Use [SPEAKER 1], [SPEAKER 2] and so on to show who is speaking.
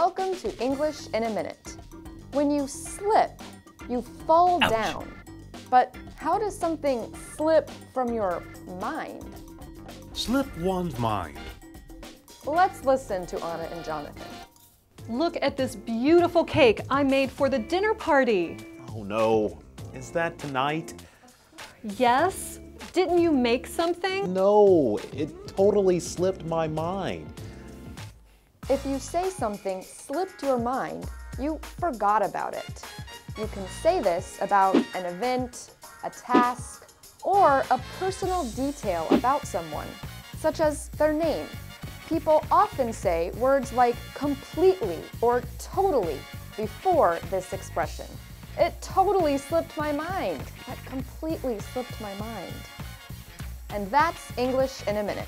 [SPEAKER 1] Welcome to English in a Minute. When you slip, you fall
[SPEAKER 2] Ouch.
[SPEAKER 1] down. But how does something slip from your mind?
[SPEAKER 2] Slip one's mind.
[SPEAKER 1] Let's listen to Anna and Jonathan.
[SPEAKER 3] Look at this beautiful cake I made for the dinner party.
[SPEAKER 4] Oh no, is that tonight?
[SPEAKER 3] Yes? Didn't you make something?
[SPEAKER 4] No, it totally slipped my mind.
[SPEAKER 1] If you say something slipped your mind, you forgot about it. You can say this about an event, a task, or a personal detail about someone, such as their name. People often say words like completely or totally before this expression. It totally slipped my mind. That completely slipped my mind. And that's English in a Minute.